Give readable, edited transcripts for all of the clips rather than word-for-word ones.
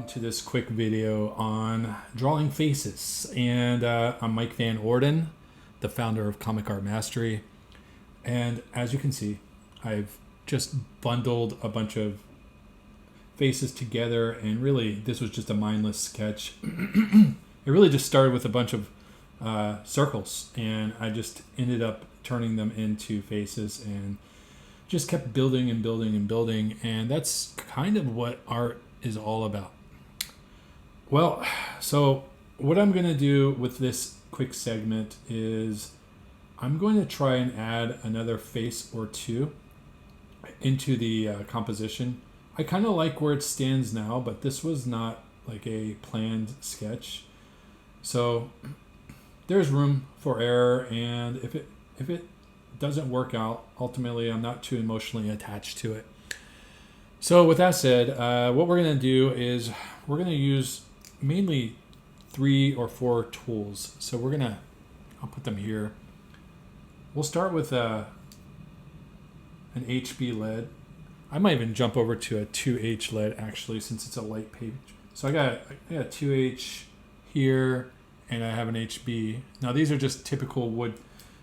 to this quick video on drawing faces. And I'm Mike Van Orden, the founder of Comic Art Mastery. And as you can see, I've just bundled a bunch of faces together, and really this was just a mindless sketch. It really just started with a bunch of circles, and I just ended up turning them into faces and just kept building and building and building, and that's kind of what art is all about. Well, so what I'm going to do with this quick segment is I'm going to try and add another face or two into the composition. I kind of like where it stands now, but this was not like a planned sketch. So there's room for error, and if it doesn't work out, ultimately I'm not too emotionally attached to it. So with that said, what we're going to do is we're going to use mainly 3 or 4 tools. So I'll put them here. We'll start with an HB lead. I might even jump over to a 2H lead actually, since it's a light page. So I got a 2H here, and I have an HB. Now these are just typical wood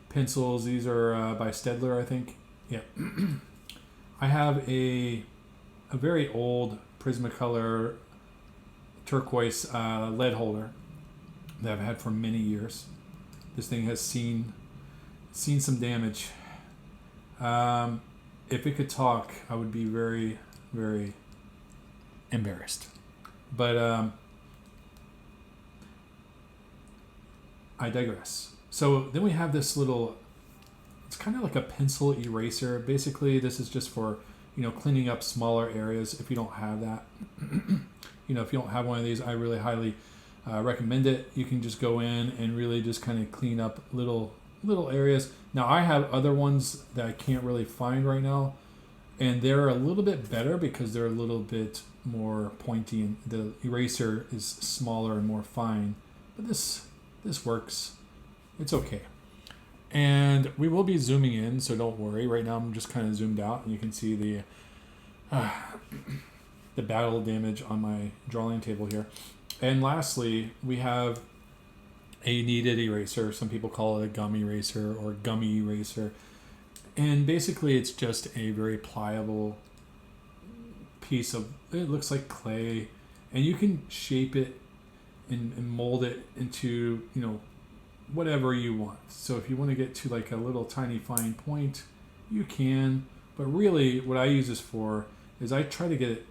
pencils. These are by Stedler, I think. Yeah. I have a very old Prismacolor turquoise lead holder that I've had for many years. This thing has seen some damage. If it could talk, I would be very, very embarrassed. But I digress. So then we have this little, it's kind of like a pencil eraser. Basically, this is just for, cleaning up smaller areas if you don't have that. If you don't have one of these, I really highly recommend it. You can just go in and really just kind of clean up little areas. Now I have other ones that I can't really find right now, and they're a little bit better because they're a little bit more pointy, and the eraser is smaller and more fine. But this works. It's okay. And we will be zooming in, so don't worry. Right now I'm just kind of zoomed out, and you can see the battle damage on my drawing table here. And lastly, we have a kneaded eraser. Some people call it a gum eraser or gummy eraser. And basically it's just a very pliable piece of, it looks like clay, and you can shape it and mold it into, whatever you want. So if you want to get to like a little tiny fine point, you can. But really what I use this for is I try to get it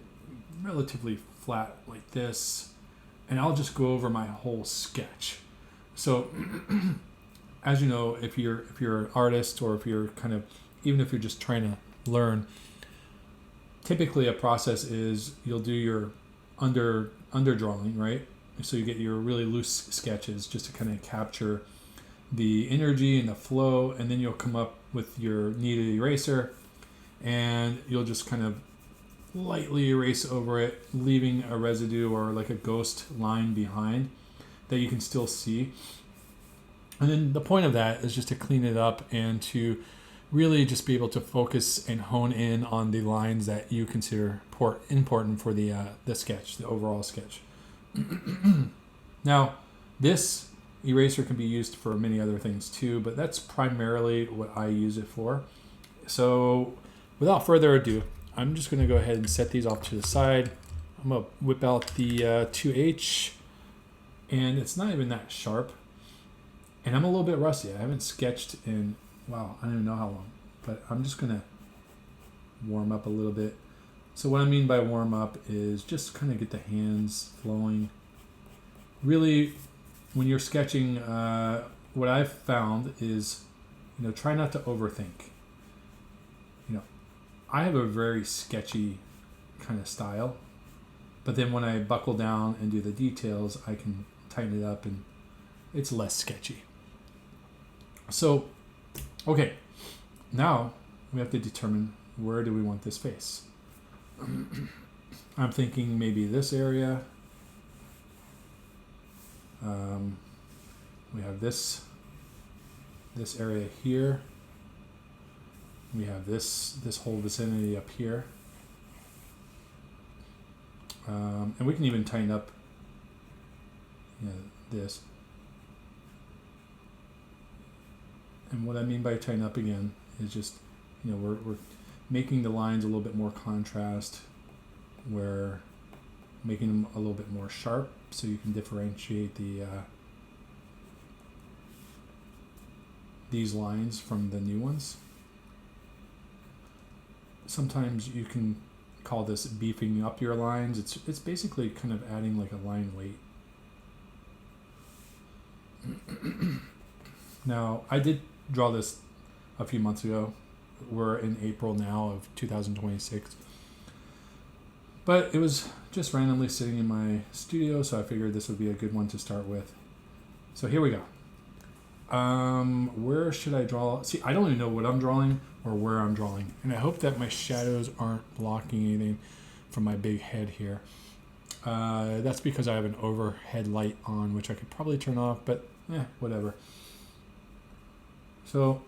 relatively flat like this, and I'll just go over my whole sketch. So as you know, if you're an artist, or if you're even if you're just trying to learn, typically a process is you'll do your underdrawing, right? So you get your really loose sketches just to kind of capture the energy and the flow, and then you'll come up with your kneaded eraser, and you'll just kind of lightly erase over it, leaving a residue or like a ghost line behind that you can still see. And then the point of that is just to clean it up and to really just be able to focus and hone in on the lines that you consider important for the sketch, the overall sketch. Now, this eraser can be used for many other things too, but that's primarily what I use it for. So without further ado, I'm just going to go ahead and set these off to the side. I'm going to whip out the 2H, and it's not even that sharp. And I'm a little bit rusty. I haven't sketched in, wow, I don't even know how long. But I'm just going to warm up a little bit. So what I mean by warm up is just kind of get the hands flowing. Really, when you're sketching, what I've found is, try not to overthink. I have a very sketchy kind of style, but then when I buckle down and do the details, I can tighten it up and it's less sketchy. So, okay, now we have to determine where do we want this face. I'm thinking maybe this area. We have this area here. We have this whole vicinity up here. And we can even tighten up this. And what I mean by tighten up again is just, we're making the lines a little bit more contrast. We're making them a little bit more sharp so you can differentiate these lines from the new ones. Sometimes you can call this beefing up your lines. It's basically kind of adding like a line weight. Now, I did draw this a few months ago. We're in April now of 2026. But it was just randomly sitting in my studio, so I figured this would be a good one to start with. So here we go. Where should I draw? See, I don't even know what I'm drawing or where I'm drawing. And I hope that my shadows aren't blocking anything from my big head here. That's because I have an overhead light on, which I could probably turn off, but whatever. So,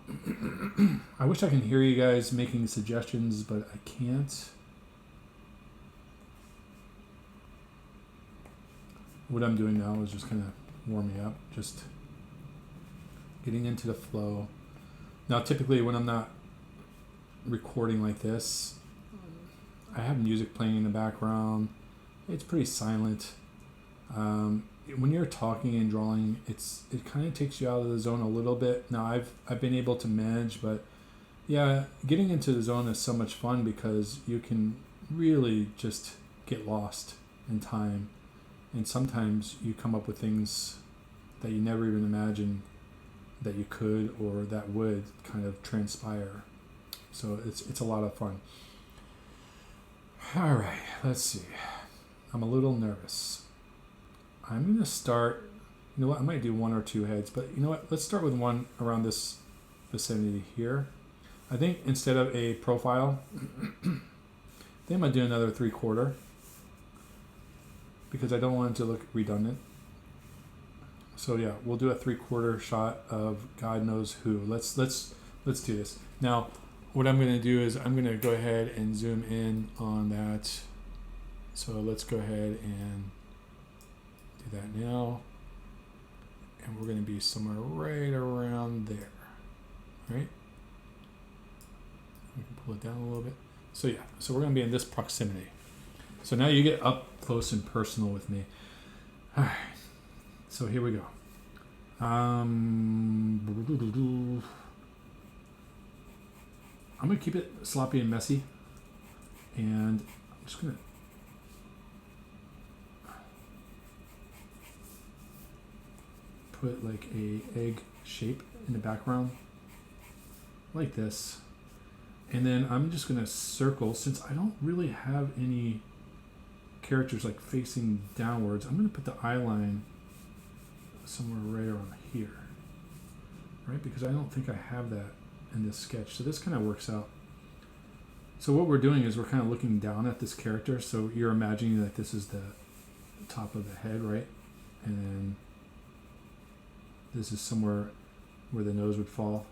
I wish I can hear you guys making suggestions, but I can't. What I'm doing now is just kind of warming up, just getting into the flow. Now, typically when I'm not recording like this, I have music playing in the background. It's pretty silent. When you're talking and drawing, it kind of takes you out of the zone a little bit. Now, I've been able to manage, but yeah, getting into the zone is so much fun because you can really just get lost in time. And sometimes you come up with things that you never even imagined that you could or that would kind of transpire. So it's a lot of fun. All right, let's see. I'm a little nervous. I'm going to start, you know what, I might do one or two heads, but you know what, let's start with one around this vicinity here. I think instead of a profile, then I'm going to do another 3/4 because I don't want it to look redundant. So yeah, we'll do a 3/4 shot of God knows who. Let's do this. Now, what I'm going to do is I'm going to go ahead and zoom in on that. So let's go ahead and do that now. And we're going to be somewhere right around there. Right? We can pull it down a little bit. So yeah, so we're going to be in this proximity. So now you get up close and personal with me. All right. So here we go. I'm going to keep it sloppy and messy. And I'm just going to put like a egg shape in the background like this. And then I'm just going to circle, since I don't really have any characters like facing downwards, I'm going to put the eye line somewhere right around here, right? Because I don't think I have that in this sketch. So this kind of works out. So what we're doing is we're kind of looking down at this character. So you're imagining that this is the top of the head, right? And then this is somewhere where the nose would fall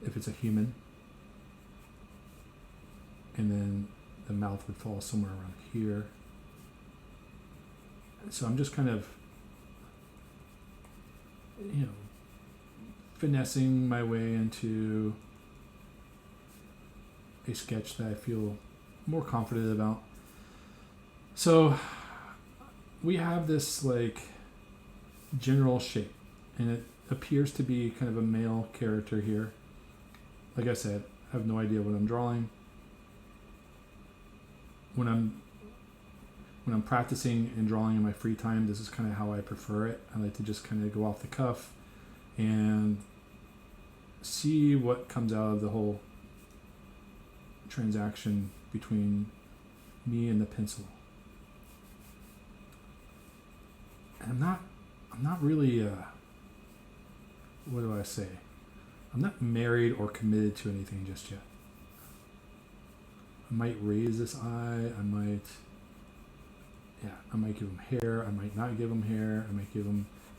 if it's a human. And then the mouth would fall somewhere around here. So I'm just kind of, finessing my way into a sketch that I feel more confident about. So we have this like general shape, and it appears to be kind of a male character here. Like I said, I have no idea what I'm drawing. When I'm practicing and drawing in my free time, this is kind of how I prefer it. I like to just kind of go off the cuff and see what comes out of the whole transaction between me and the pencil. And I'm not really what do I say? I'm not married or committed to anything just yet. I might raise this eye, I might give him hair, I might not give him hair, I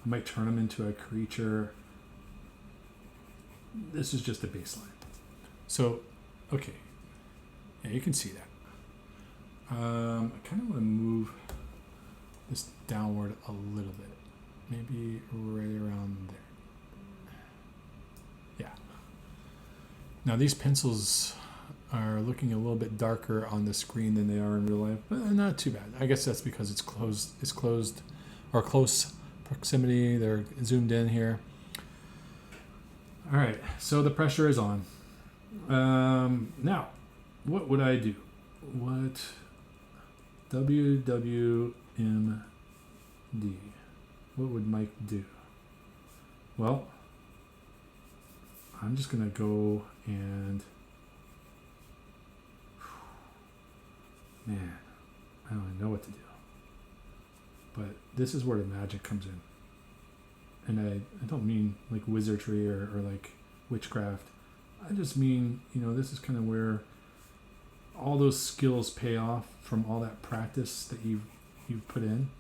might turn him into a creature. This is just a baseline. So, okay. Yeah, you can see that. I kind of want to move this downward a little bit. Maybe right around there. Yeah. Now these pencils are looking a little bit darker on the screen than they are in real life, but not too bad. I guess that's because it's closed or close proximity. They're zoomed in here. All right, so the pressure is on. Now, what would I do? What WWMD? What would Mike do? Well, I'm just gonna go and man, I don't even know what to do. But this is where the magic comes in. And I don't mean like wizardry or like witchcraft. I just mean, this is kind of where all those skills pay off from all that practice that you've put in.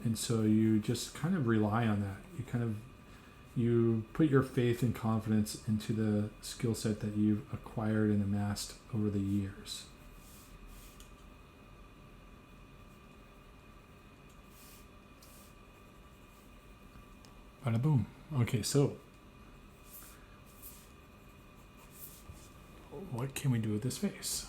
And so you just kind of rely on that. You put your faith and confidence into the skill set that you've acquired and amassed over the years. Bada boom. Okay, so what can we do with this face?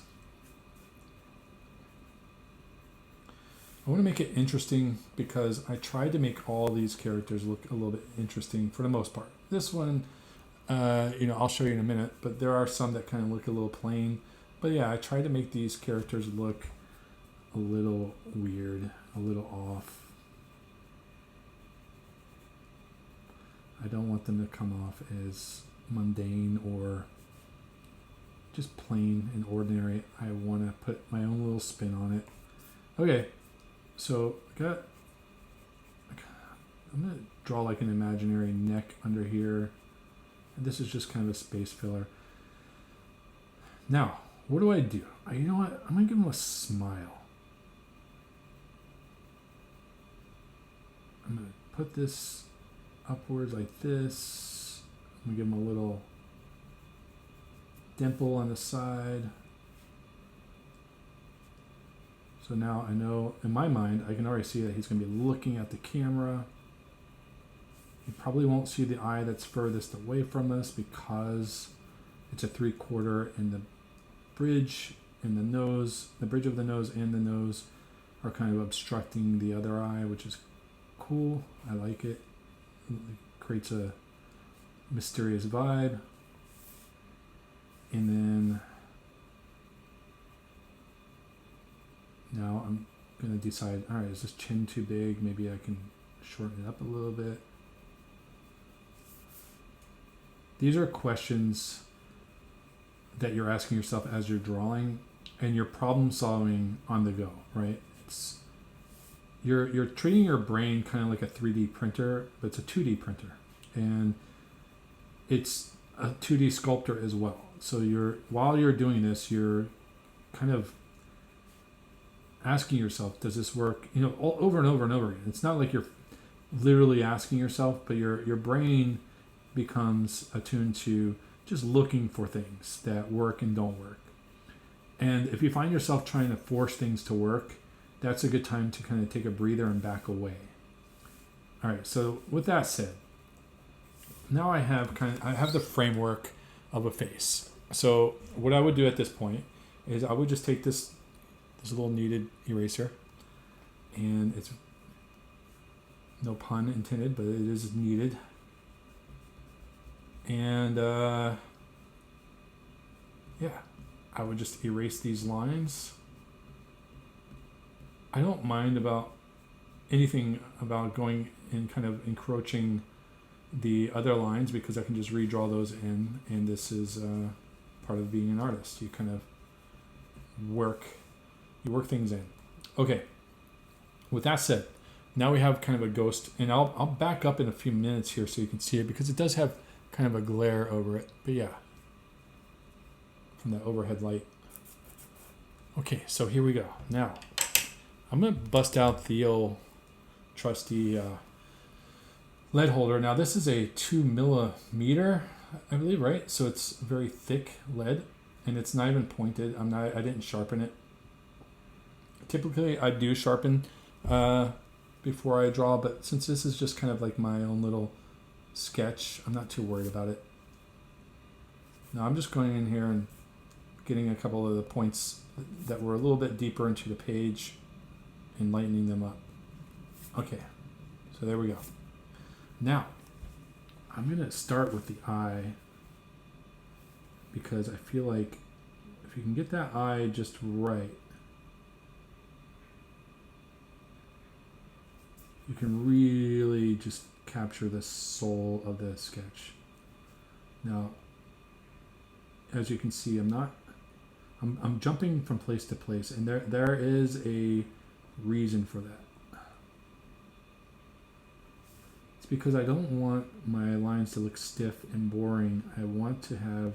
I want to make it interesting because I tried to make all these characters look a little bit interesting for the most part. This one, I'll show you in a minute, but there are some that kind of look a little plain. But yeah, I tried to make these characters look a little weird, a little off. I don't want them to come off as mundane or just plain and ordinary. I want to put my own little spin on it. Okay, so I'm going to draw like an imaginary neck under here. And this is just kind of a space filler. Now, what do? You know what? I'm going to give him a smile. I'm going to put this upwards like this. I'm going to give him a little dimple on the side. So now I know, in my mind, I can already see that he's going to be looking at the camera. You probably won't see the eye that's furthest away from us because it's a 3/4 and the bridge and the nose, the bridge of the nose and the nose are kind of obstructing the other eye, which is cool. I like it. It creates a mysterious vibe. And then now I'm going to decide, all right, is this chin too big? Maybe I can shorten it up a little bit. These are questions that you're asking yourself as you're drawing, and you're problem solving on the go, right? You're treating your brain kind of like a 3D printer, but it's a 2D printer, and it's a 2D sculptor as well. So while you're doing this, you're kind of asking yourself, does this work? Over and over and over again. It's not like you're literally asking yourself, but your brain becomes attuned to just looking for things that work and don't work. And if you find yourself trying to force things to work, that's a good time to kind of take a breather and back away. All right, so with that said, now I have the framework of a face. So what I would do at this point is I would just take this little kneaded eraser, and it's no pun intended, but it is kneaded. And I would just erase these lines. I don't mind about anything about going and kind of encroaching the other lines because I can just redraw those in, and this is part of being an artist. You kind of work things in. Okay, with that said, now we have kind of a ghost, and I'll back up in a few minutes here so you can see it because it does have kind of a glare over it, but yeah, from the overhead light. Okay, so here we go. Now I'm going to bust out the old trusty lead holder. Now this is a 2 millimeter, I believe, right? So it's very thick lead, and it's not even pointed. I didn't sharpen it. Typically I do sharpen before I draw, but since this is just kind of like my own little sketch, I'm not too worried about it. Now I'm just going in here and getting a couple of the points that were a little bit deeper into the page and lightening them up. Okay, so there we go. Now, I'm going to start with the eye because I feel like if you can get that eye just right, you can really just capture the soul of the sketch. Now, as you can see, I'm jumping from place to place, and there is a reason for that. It's because I don't want my lines to look stiff and boring. I want to have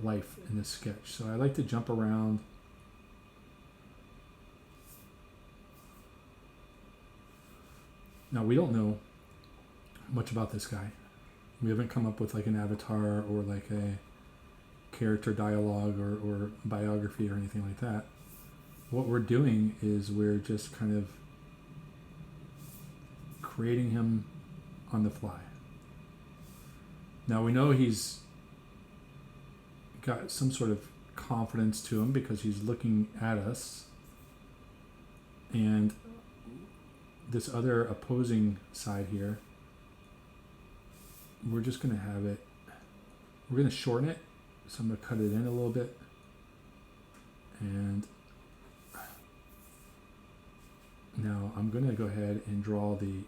life in the sketch. So I like to jump around. Now, we don't know much about this guy. We haven't come up with like an avatar or like a character dialogue or biography or anything like that. What we're doing is we're just kind of creating him on the fly. Now we know he's got some sort of confidence to him because he's looking at us, and this other opposing side here, we're just going to have it, we're going to shorten it. So I'm going to cut it in a little bit, and now I'm going to go ahead and draw the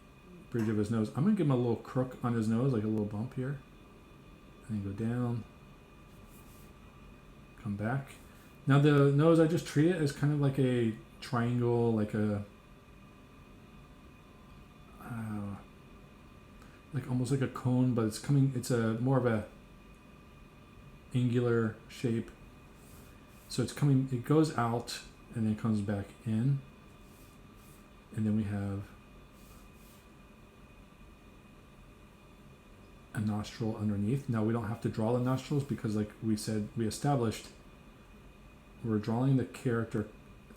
bridge of his nose. I'm going to give him a little crook on his nose, like a little bump here, and then go down, come back. Now the nose, I just treat it as kind of like a triangle, like a like almost like a cone, but it's a more of a angular shape. So it goes out and then comes back in, and then we have a nostril underneath. Now we don't have to draw the nostrils because, like we established, we're drawing the character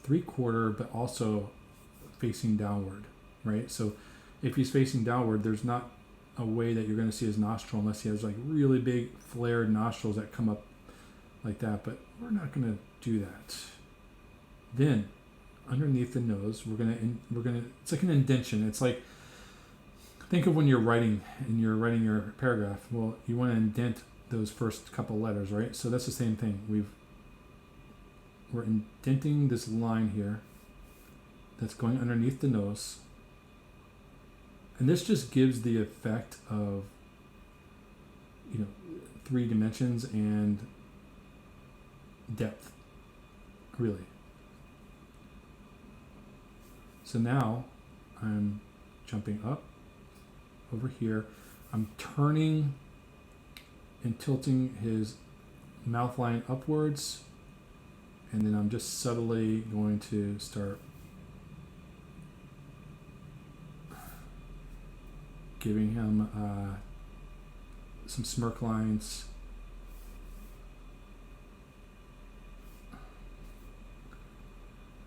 3/4 but also facing downward, right? So if he's facing downward, there's not a way that you're going to see his nostril unless he has like really big flared nostrils that come up like that, but we're not going to do that. Then underneath the nose, we're going to it's like an indentation. It's like, think of when you're writing and you're writing your paragraph. Well, you want to indent those first couple letters, right? So that's the same thing. We're indenting this line here that's going underneath the nose. And this just gives the effect of, 3 dimensions and depth, really. So now I'm jumping up over here. I'm turning and tilting his mouth line upwards, and then I'm just subtly going to start giving him some smirk lines.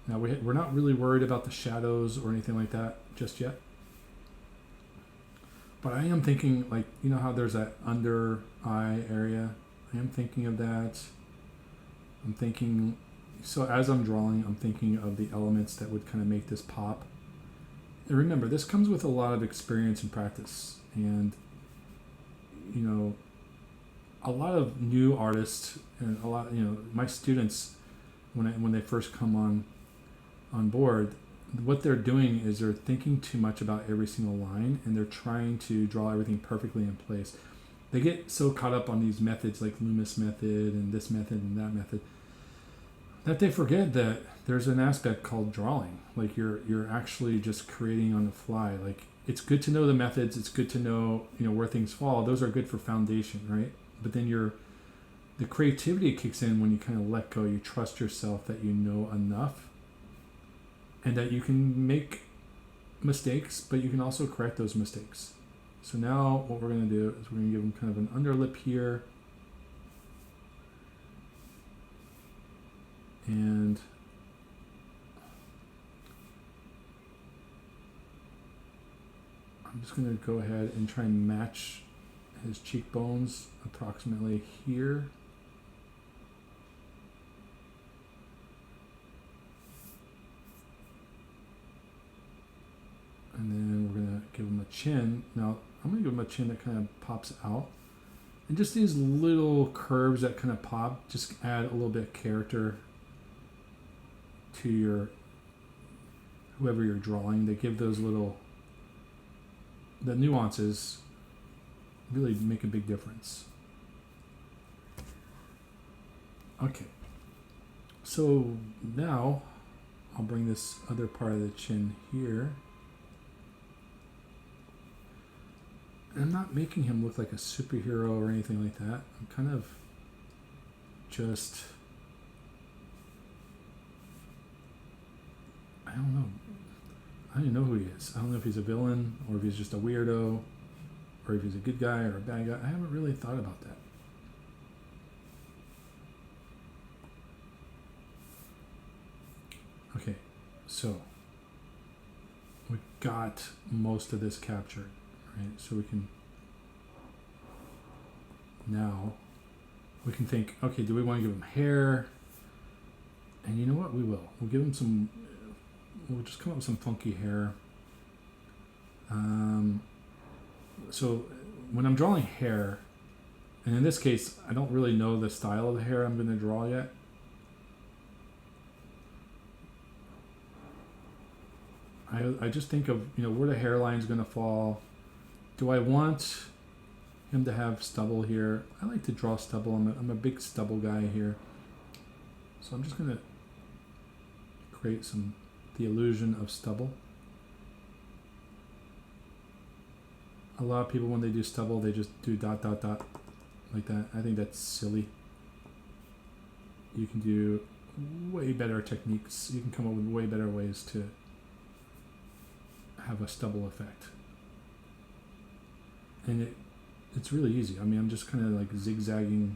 Now we're not really worried about the shadows or anything like that just yet. But I am thinking, like, how there's that under eye area? I am thinking of that. I'm thinking, so as I'm drawing, I'm thinking of the elements that would kind of make this pop. And remember, this comes with a lot of experience and practice. And, a lot of new artists and a lot, my students, when they first come on board, what they're doing is they're thinking too much about every single line, and they're trying to draw everything perfectly in place. They get so caught up on these methods like Loomis method and this method and that method that they forget that there's an aspect called drawing. Like you're actually just creating on the fly. Like, it's good to know the methods, it's good to know where things fall. Those are good for foundation, right? But then the creativity kicks in when you kind of let go. You trust yourself that you know enough and that you can make mistakes, but you can also correct those mistakes. So now what we're going to do is we're going to give him kind of an underlip here. And I'm just going to go ahead and try and match his cheekbones approximately here. And then we're going to give him a chin. Now, I'm going to give him a chin that kind of pops out. And just these little curves that kind of pop, just add a little bit of character to your, whoever you're drawing. They give those little, the nuances really make a big difference. Okay. So now I'll bring this other part of the chin here. I'm not making him look like a superhero or anything like that. I'm kind of just, I don't know. I don't even know who he is. I don't know if he's a villain or if he's just a weirdo or if he's a good guy or a bad guy. I haven't really thought about that. Okay, so we got most of this captured. Right, so we can now think, okay, do we want to give him hair? And you know what, we will. We'll give him some, we'll just come up with some funky hair. So when I'm drawing hair, and in this case, I don't really know the style of the hair I'm going to draw yet. I just think of, where the hairline is going to fall. Do I want him to have stubble here? I like to draw stubble. I'm a big stubble guy here. So I'm just going to create the illusion of stubble. A lot of people, when they do stubble, they just do ... like that. I think that's silly. You can do way better techniques. You can come up with way better ways to have a stubble effect. And it's really easy. I mean, I'm just kind of like zigzagging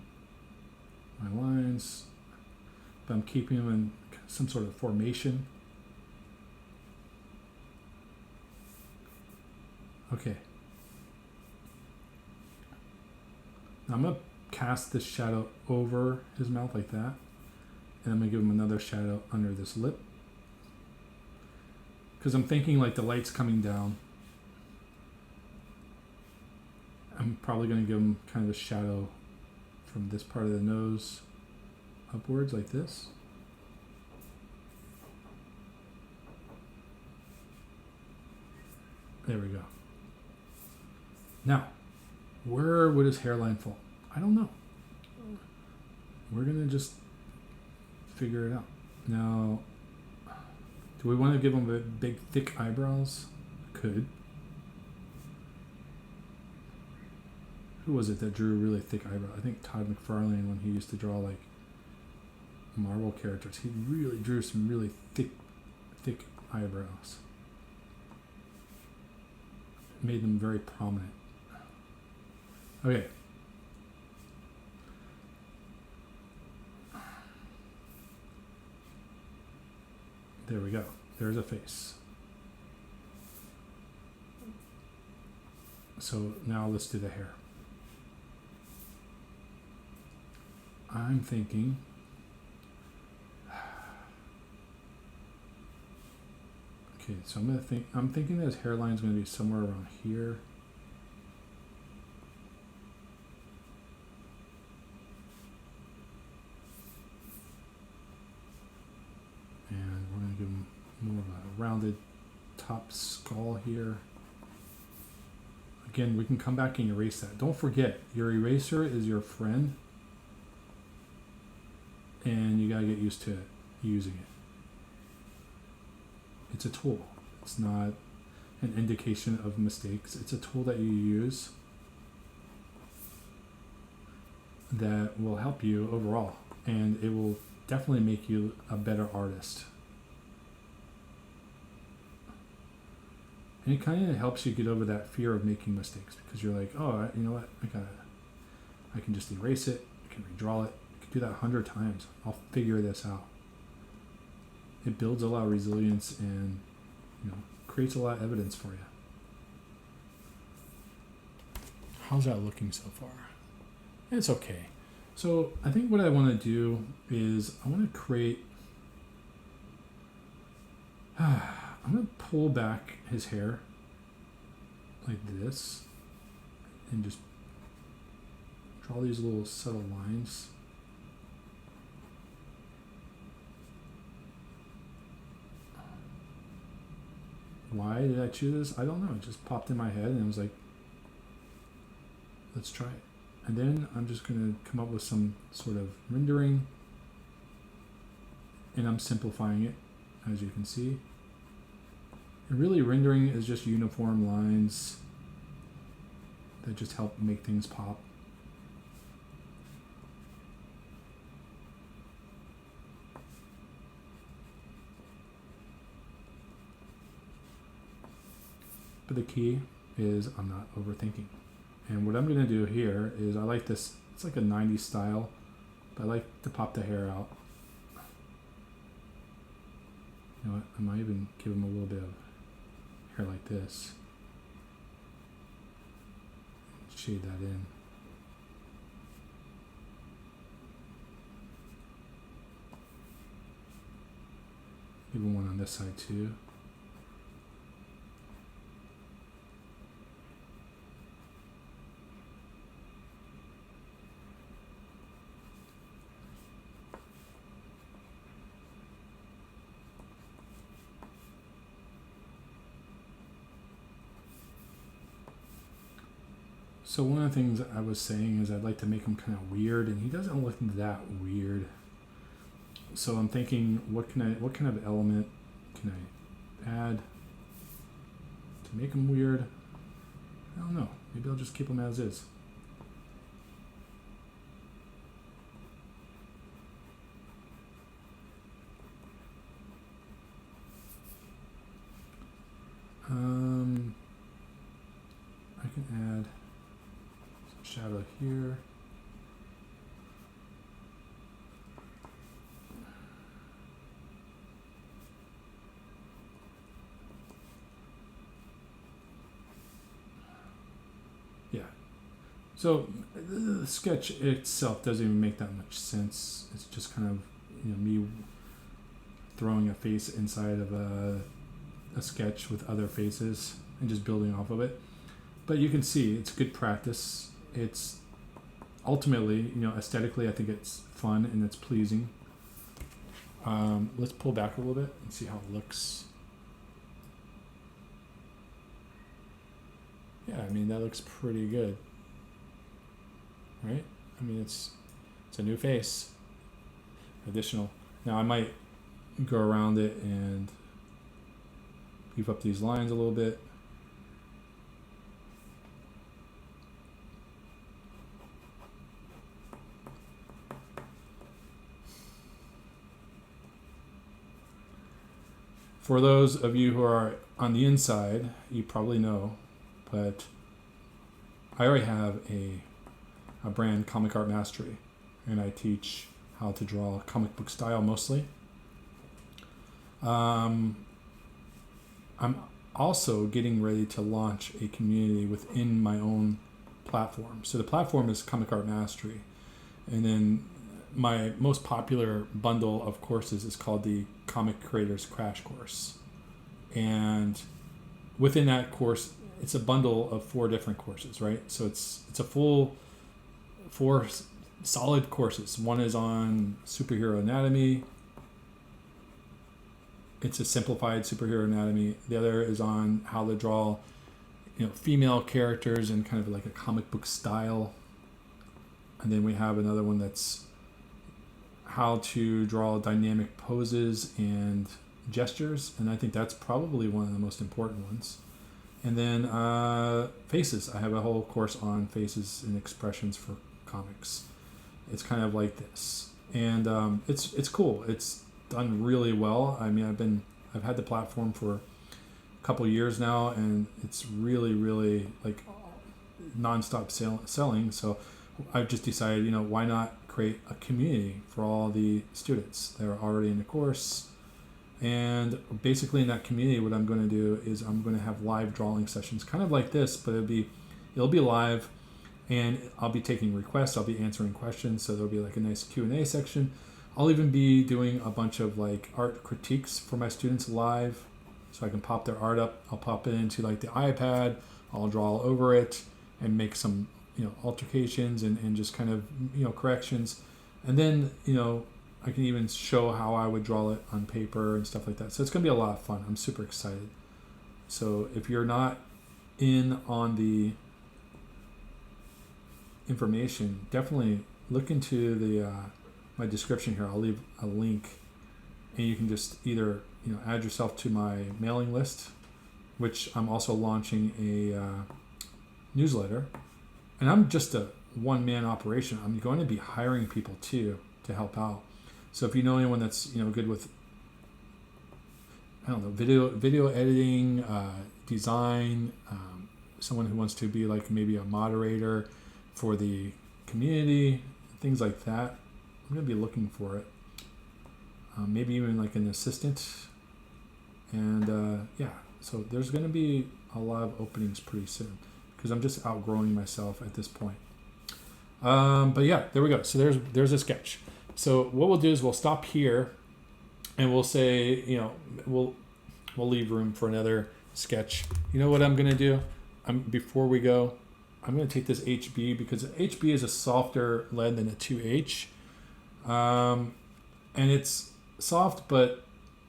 my lines, but I'm keeping them in some sort of formation. Okay. Now I'm going to cast this shadow over his mouth like that, and I'm going to give him another shadow under this lip. Because I'm thinking like the light's coming down. I'm probably going to give him kind of a shadow from this part of the nose upwards like this. There we go. Now, where would his hairline fall? I don't know. We're going to just figure it out. Now, do we want to give him a big, thick eyebrows? Could. Who was it that drew really thick eyebrows? I think Todd McFarlane, when he used to draw like Marvel characters, he really drew some really thick eyebrows. Made them very prominent. Okay. There we go. There's a face. So now let's do the hair. I'm thinking okay, so I'm thinking that his hairline is going to be somewhere around here. And we're going to give him more of a rounded top skull here. Again, we can come back and erase that. Don't forget, your eraser is your friend. And you gotta get used to using it. It's a tool. It's not an indication of mistakes. It's a tool that you use that will help you overall, and it will definitely make you a better artist. And it kind of helps you get over that fear of making mistakes, because you're like, oh, you know what? I can just erase it. I can redraw it. Do that 100 times. I'll figure this out. It builds a lot of resilience and creates a lot of evidence for you. How's that looking so far? It's okay. So I think what I want to do is I want to create. I'm going to pull back his hair like this and just draw these little subtle lines. Why did I choose this? I don't know. It just popped in my head and I was like, let's try it. And then I'm just going to come up with some sort of rendering, and I'm simplifying it, as you can see. And really, rendering is just uniform lines that just help make things pop. But the key is I'm not overthinking. And what I'm going to do here is I like this, it's like a 90s style, but I like to pop the hair out. You know what, I might even give him a little bit of hair like this. Shade that in. Give him one on this side too. So one of the things I was saying is I'd like to make him kind of weird, and he doesn't look that weird. So I'm thinking, what kind of element can I add to make him weird? I don't know. Maybe I'll just keep him as is. I can add some shadow here. Yeah. So the sketch itself doesn't even make that much sense. It's just kind of, you know, me throwing a face inside of a sketch with other faces and just building off of it. But you can see it's good practice. It's ultimately, you know, aesthetically, I think it's fun and it's pleasing. Let's pull back a little bit and see how it looks. Yeah, I mean, that looks pretty good, right? I mean, it's a new face, additional. Now I might go around it and beef up these lines a little bit. For those of you who are on the inside, you probably know, but I already have a brand, Comic Art Mastery, and I teach how to draw comic book style mostly. I'm also getting ready to launch a community within my own platform. So the platform is Comic Art Mastery, and then my most popular bundle of courses is called the Comic Creators Crash Course. And within that course, it's a bundle of 4 different courses, right? So it's a full 4 solid courses. One is on superhero anatomy. It's a simplified superhero anatomy. The other is on how to draw, you know, female characters in kind of like a comic book style. And then we have another one that's how to draw dynamic poses and gestures, and I think that's probably one of the most important ones. And then faces. I have a whole course on faces and expressions for comics. It's kind of like this, and it's cool. It's done really well. I mean, I've had the platform for a couple years now, and it's really like nonstop selling. So I've just decided, you know, why not create a community for all the students that are already in the course. And basically in that community, what I'm going to do is I'm going to have live drawing sessions, kind of like this, but it'll be live. and I'll be taking requests. I'll be answering questions, so there'll be like a nice Q&A section. I'll even be doing a bunch of like art critiques for my students live, so I can pop their art up. I'll pop it into like the iPad. I'll draw all over it and make some altercations and just kind of corrections, and then I can even show how I would draw it on paper and stuff like that. So it's going to be a lot of fun. I'm super excited. So if you're not in on the information, definitely look into the my description here. I'll leave a link, and you can just either add yourself to my mailing list, which I'm also launching a newsletter, and I'm just a one-man operation. I'm going to be hiring people too to help out. So if you know anyone that's good with video editing, design, someone who wants to be like maybe a moderator for the community, things like that, I'm going to be looking for it. Maybe even like an assistant. And so there's going to be a lot of openings pretty soon because I'm just outgrowing myself at this point. But yeah, there we go. So there's a sketch. So what we'll do is we'll stop here, and we'll say we'll leave room for another sketch. You know what I'm going to do? Before we go, I'm going to take this HB because HB is a softer lead than a 2H. And it's soft, but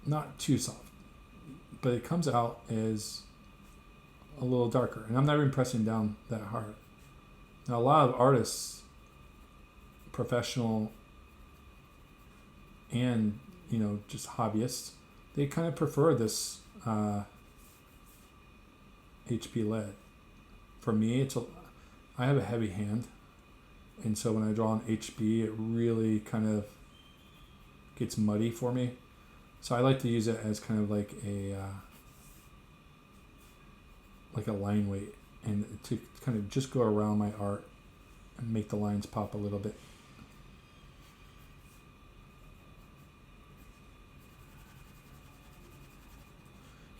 not too soft. But it comes out as a little darker. And I'm not even pressing down that hard. Now, a lot of artists, professional and, just hobbyists, they kind of prefer this HB lead. For me, I have a heavy hand. And so when I draw an HB, it really kind of gets muddy for me. So I like to use it as kind of like a line weight, and to kind of just go around my art and make the lines pop a little bit.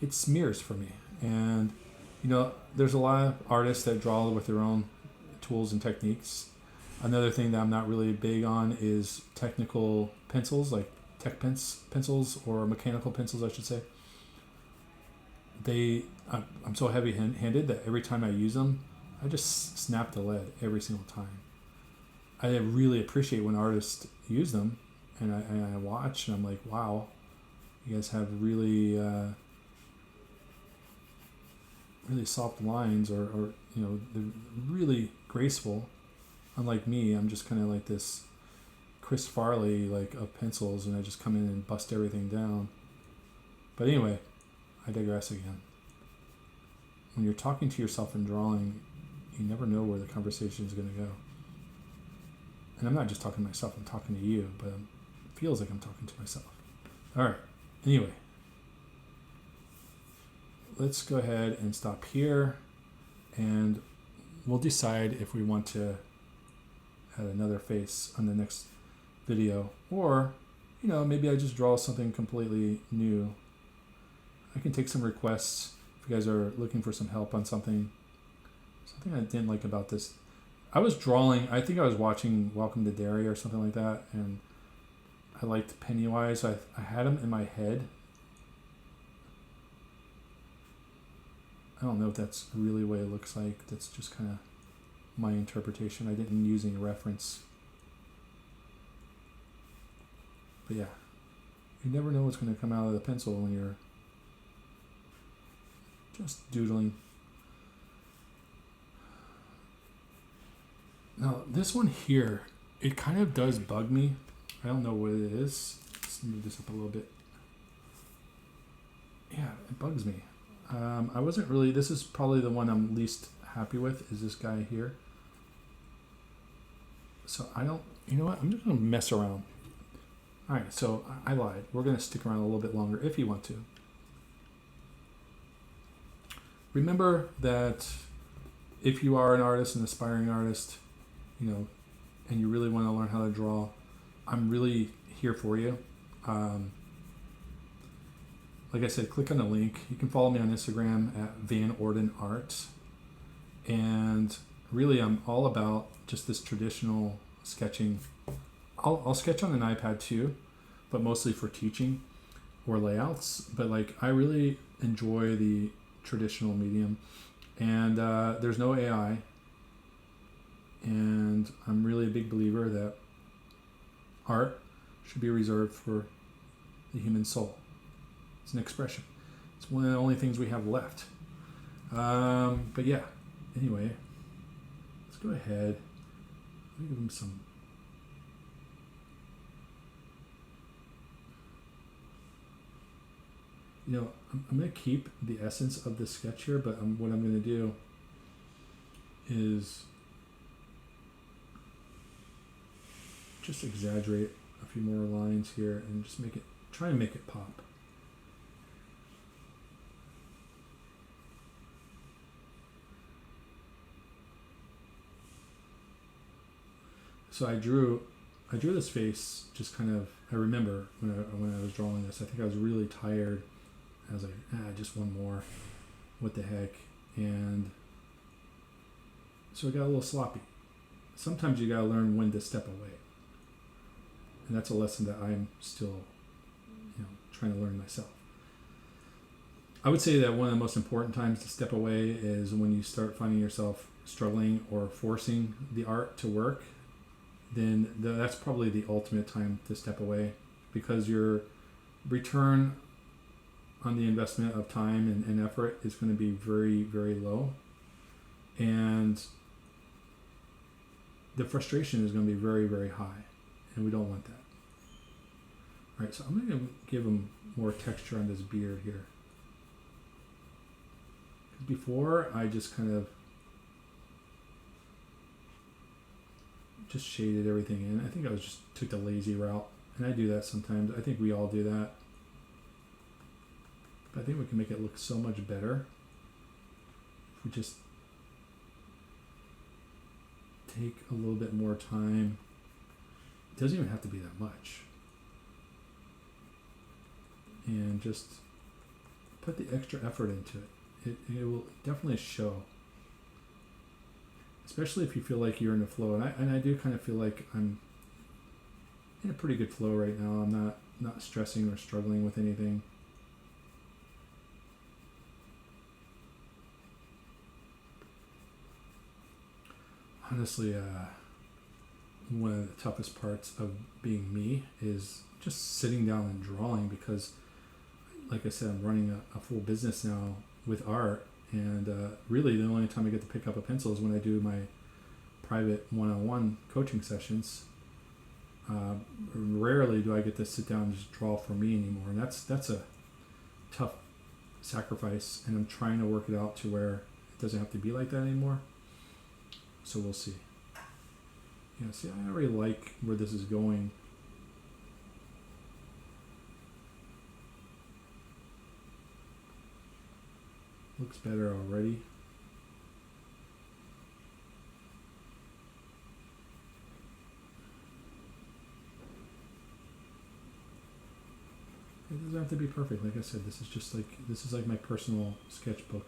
It smears for me. And there's a lot of artists that draw with their own tools and techniques. Another thing that I'm not really big on is technical pencils, like tech pencils or mechanical pencils, I should say. I'm so heavy-handed that every time I use them, I just snap the lead every single time. I really appreciate when artists use them, and I watch, and I'm like, wow, you guys have really really soft lines, or they're really graceful. Unlike me, I'm just kind of like this Chris Farley of pencils, and I just come in and bust everything down. But anyway, I digress again. When you're talking to yourself and drawing, you never know where the conversation is going to go. And I'm not just talking to myself, I'm talking to you, but it feels like I'm talking to myself. All right, anyway. Let's go ahead and stop here, and we'll decide if we want to add another face on the next video, or maybe I just draw something completely new. I can take some requests if you guys are looking for some help on something I didn't like about this. I was drawing, I think I was watching Welcome to Derry or something like that, and I liked Pennywise. So I had him in my head. I don't know if that's really what it looks like. That's just kind of my interpretation. I didn't use any reference. But yeah, you never know what's going to come out of the pencil when you're just doodling. Now, this one here, it kind of does bug me. I don't know what it is. Let's move this up a little bit. Yeah, it bugs me. I wasn't really, this is probably the one I'm least happy with, is this guy here. So you know what, I'm just going to mess around. Alright, so I lied. We're going to stick around a little bit longer if you want to. Remember that if you are an artist, an aspiring artist, and you really want to learn how to draw, I'm really here for you. Like I said, click on the link. You can follow me on Instagram at Orden Art. And really I'm all about just this traditional sketching. I'll sketch on an iPad too, but mostly for teaching or layouts. But like I really enjoy the traditional medium, and there's no AI. And I'm really a big believer that art should be reserved for the human soul. It's an expression. It's one of the only things we have left. But yeah, anyway, let's go ahead. Let me give him some. You know, I'm going to keep the essence of the sketch here, but what I'm going to do is just exaggerate a few more lines here and just try and make it pop. So I drew this face just kind of. I remember when I was drawing this, I think I was really tired. I was like, just one more. What the heck? And so it got a little sloppy. Sometimes you gotta learn when to step away. And that's a lesson that I'm still, trying to learn myself. I would say that one of the most important times to step away is when you start finding yourself struggling or forcing the art to work. Then that's probably the ultimate time to step away, because your return on the investment of time and effort is going to be very, very low. And the frustration is going to be very, very high. And we don't want that. All right, so I'm going to give him more texture on this beard here. Because before, I just kind of just shaded everything in. I think I took the lazy route. And I do that sometimes. I think we all do that. But I think we can make it look so much better if we just take a little bit more time. It doesn't even have to be that much. And just put the extra effort into it. It will definitely show. Especially if you feel like you're in a flow. And I do kind of feel like I'm in a pretty good flow right now. I'm not stressing or struggling with anything. Honestly, one of the toughest parts of being me is just sitting down and drawing, because, like I said, I'm running a full business now with art, and really the only time I get to pick up a pencil is when I do my private one-on-one coaching sessions. Rarely do I get to sit down and just draw for me anymore, and that's a tough sacrifice, and I'm trying to work it out to where it doesn't have to be like that anymore. So we'll see. Yeah, see, I already like where this is going. Looks better already. It doesn't have to be perfect. Like I said, this is like my personal sketchbook.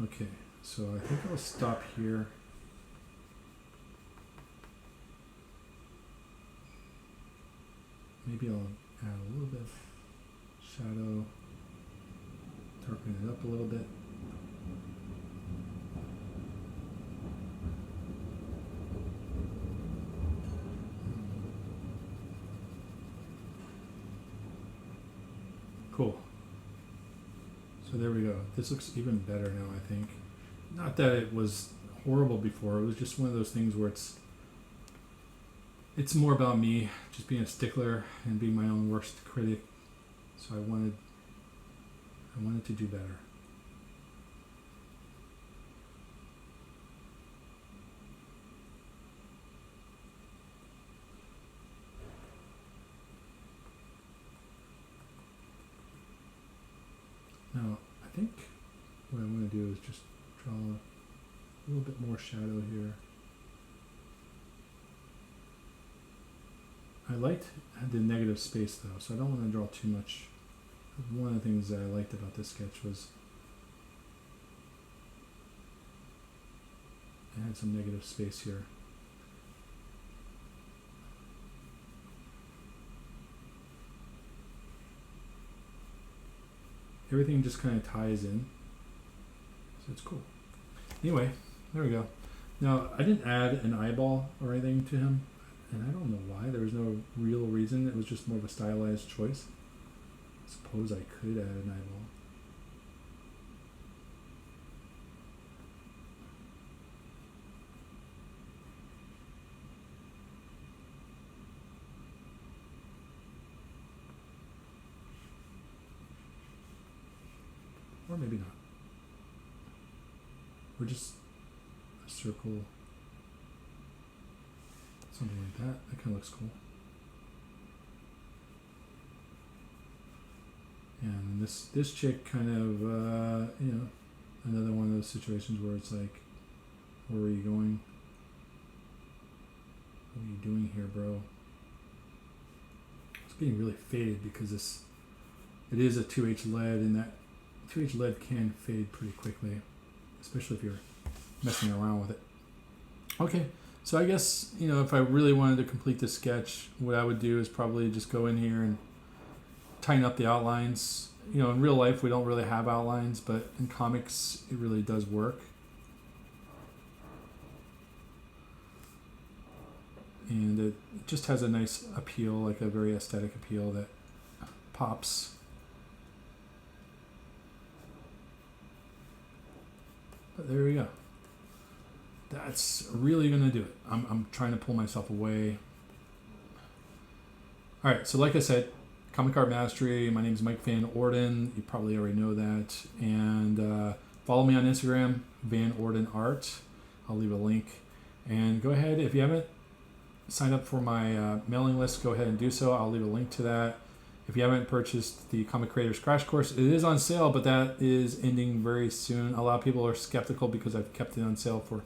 Okay, so I think I'll stop here. Maybe I'll add a little bit of shadow, darken it up a little bit. Cool. So there we go. This looks even better now, I think. Not that it was horrible before. It was just one of those things where it's more about me just being a stickler and being my own worst critic. So I wanted to do better. Now, I think what I'm going to do is just draw a little bit more shadow here. I liked the negative space though, so I don't want to draw too much. One of the things that I liked about this sketch was it had some negative space here. Everything just kind of ties in, so it's cool. Anyway, there we go. Now, I didn't add an eyeball or anything to him, and I don't know why. There was no real reason. It was just more of a stylized choice. I suppose I could add an eyeball. Or maybe not. Or just a circle. Something like that. That kind of looks cool. And this chick kind of, you know, another one of those situations where it's like, where are you going? What are you doing here, bro? It's getting really faded because it is a 2H lead, and that 2H lead can fade pretty quickly, especially if you're messing around with it. Okay, so I guess, you know, if I really wanted to complete this sketch, what I would do is probably just go in here and tighten up the outlines. You know, in real life we don't really have outlines, but in comics it really does work. And it just has a nice appeal, like a very aesthetic appeal that pops. But there we go. That's really gonna do it. I'm trying to pull myself away. All right, so like I said, Comic Art Mastery. My name is Mike Van Orden. You probably already know that. And follow me on Instagram, Van Orden Art. I'll leave a link. And go ahead, if you haven't signed up for my mailing list, go ahead and do so. I'll leave a link to that. If you haven't purchased the Comic Creators Crash Course, it is on sale, but that is ending very soon. A lot of people are skeptical because I've kept it on sale for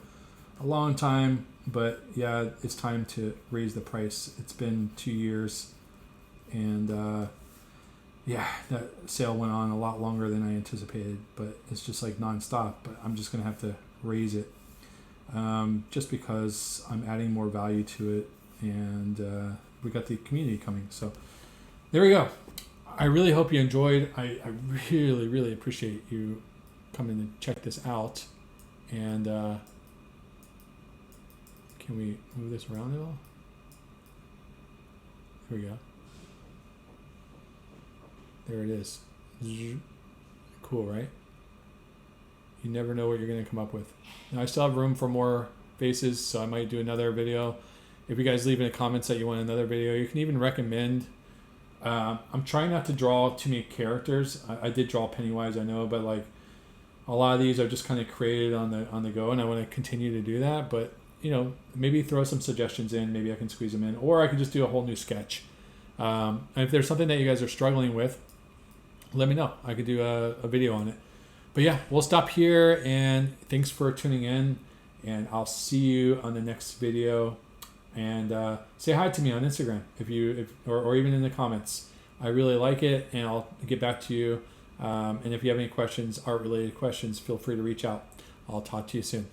a long time. But yeah, it's time to raise the price. It's been 2 years. And yeah, that sale went on a lot longer than I anticipated, but it's just like nonstop. But I'm just going to have to raise it just because I'm adding more value to it, and we got the community coming. So there we go. I really hope you enjoyed. I really, really appreciate you coming to check this out. And can we move this around at all? Here we go. There it is. Cool, right? You never know what you're going to come up with. Now, I still have room for more faces, so I might do another video. If you guys leave in the comments that you want another video, you can even recommend. I'm trying not to draw too many characters. I did draw Pennywise, I know, but like a lot of these are just kind of created on the go, and I want to continue to do that. But you know, maybe throw some suggestions in. Maybe I can squeeze them in, or I can just do a whole new sketch. And if there's something that you guys are struggling with, let me know. I could do a video on it. But yeah, we'll stop here, and thanks for tuning in, and I'll see you on the next video. And say hi to me on Instagram or even in the comments. I really like it, and I'll get back to you. And if you have any questions, art-related questions, feel free to reach out. I'll talk to you soon.